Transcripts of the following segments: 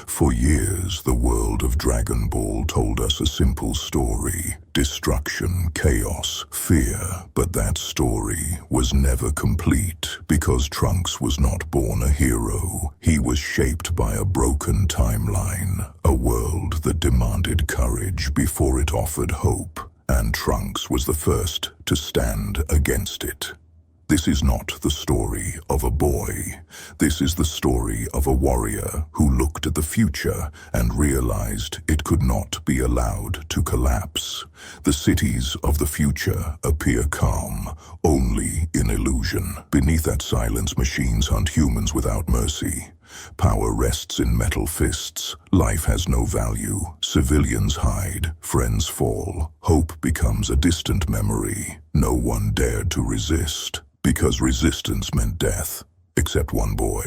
For years, the world of Dragon Ball told us a simple story: destruction, chaos, fear. But that story was never complete, because Trunks was not born a hero. He was shaped by a broken timeline, a world that demanded courage before it offered hope, and Trunks was the first to stand against it. This is not the story of a boy. This is the story of a warrior who looked at the future and realized it could not be allowed to collapse. The cities of the future appear calm, only in illusion. Beneath that silence, machines hunt humans without mercy. Power rests in metal fists. Life has no value. Civilians hide. Friends fall. Hope becomes a distant memory. No one dared to resist, because resistance meant death, except one boy.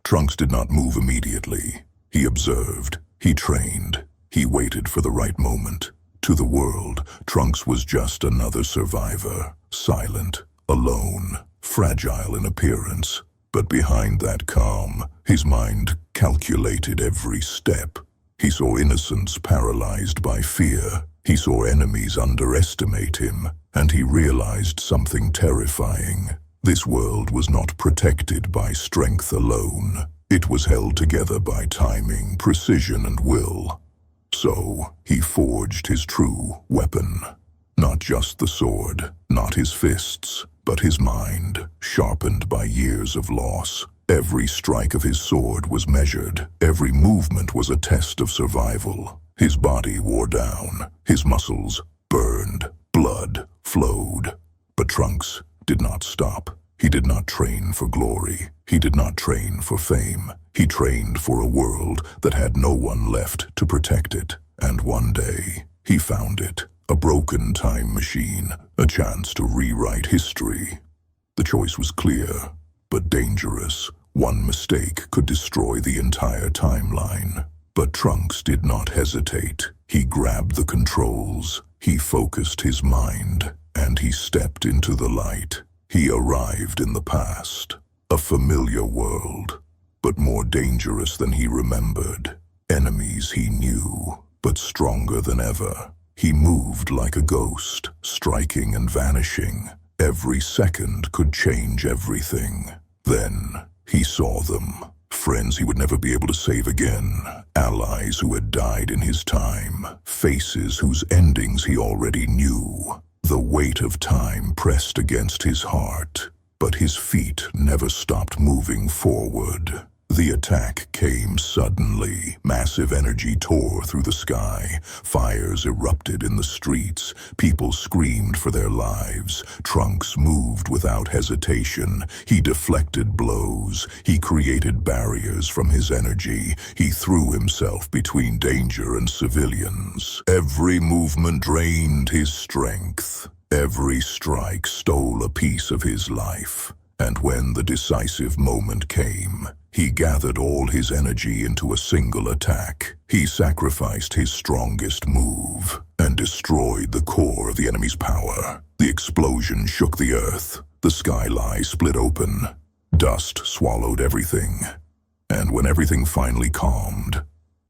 Trunks did not move immediately. He observed. He trained. He waited for the right moment. To the world, Trunks was just another survivor, silent, alone, fragile in appearance. But behind that calm, his mind calculated every step. He saw innocence paralyzed by fear. He saw enemies underestimate him, and he realized something terrifying. This world was not protected by strength alone. It was held together by timing, precision, and will. So, he forged his true weapon. Not just the sword, not his fists, but his mind, sharpened by years of loss. Every strike of his sword was measured. Every movement was a test of survival. His body wore down. His muscles burned. Blood flowed. But Trunks did not stop. He did not train for glory. He did not train for fame. He trained for a world that had no one left to protect it. And one day, he found it. A broken time machine. A chance to rewrite history. The choice was clear, but dangerous. One mistake could destroy the entire timeline. But Trunks did not hesitate. He grabbed the controls. He focused his mind, and he stepped into the light. He arrived in the past, a familiar world, but more dangerous than he remembered. Enemies he knew, but stronger than ever. He moved like a ghost, striking and vanishing. Every second could change everything. Then he saw them. Friends he would never be able to save again. Allies who had died in his time. Faces whose endings he already knew. The weight of time pressed against his heart, but his feet never stopped moving forward. The attack came suddenly. Massive energy tore through the sky. Fires erupted in the streets. People screamed for their lives. Trunks moved without hesitation. He deflected blows. He created barriers from his energy. He threw himself between danger and civilians. Every movement drained his strength. Every strike stole a piece of his life. And when the decisive moment came, he gathered all his energy into a single attack. He sacrificed his strongest move and destroyed the core of the enemy's power. The explosion shook the earth. The skyline split open. Dust swallowed everything. And when everything finally calmed,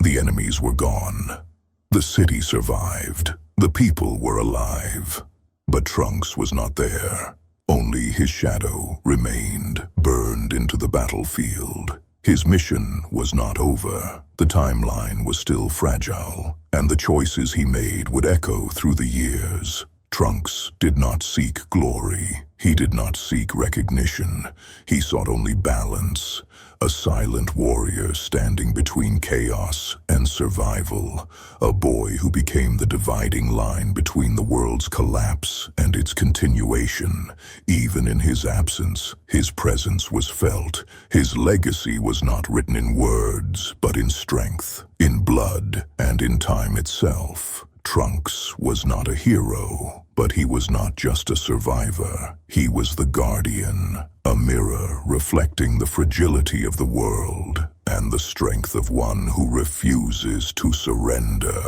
the enemies were gone. The city survived. The people were alive. But Trunks was not there. Only his shadow remained, burned into the battlefield. His mission was not over. The timeline was still fragile, and the choices he made would echo through the years. Trunks did not seek glory. He did not seek recognition. He sought only balance. A silent warrior standing between chaos and survival. A boy who became the dividing line between the world's collapse and its continuation. Even in his absence, his presence was felt. His legacy was not written in words, but in strength, in blood, and in time itself. Trunks was not a hero, but he was not just a survivor. He was the guardian, a mirror reflecting the fragility of the world and the strength of one who refuses to surrender.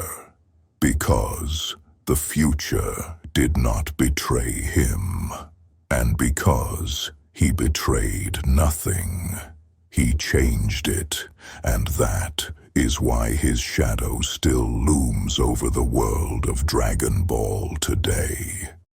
Because the future did not betray him, and because he betrayed nothing. He changed it, and that is why his shadow still looms over the world of Dragon Ball today.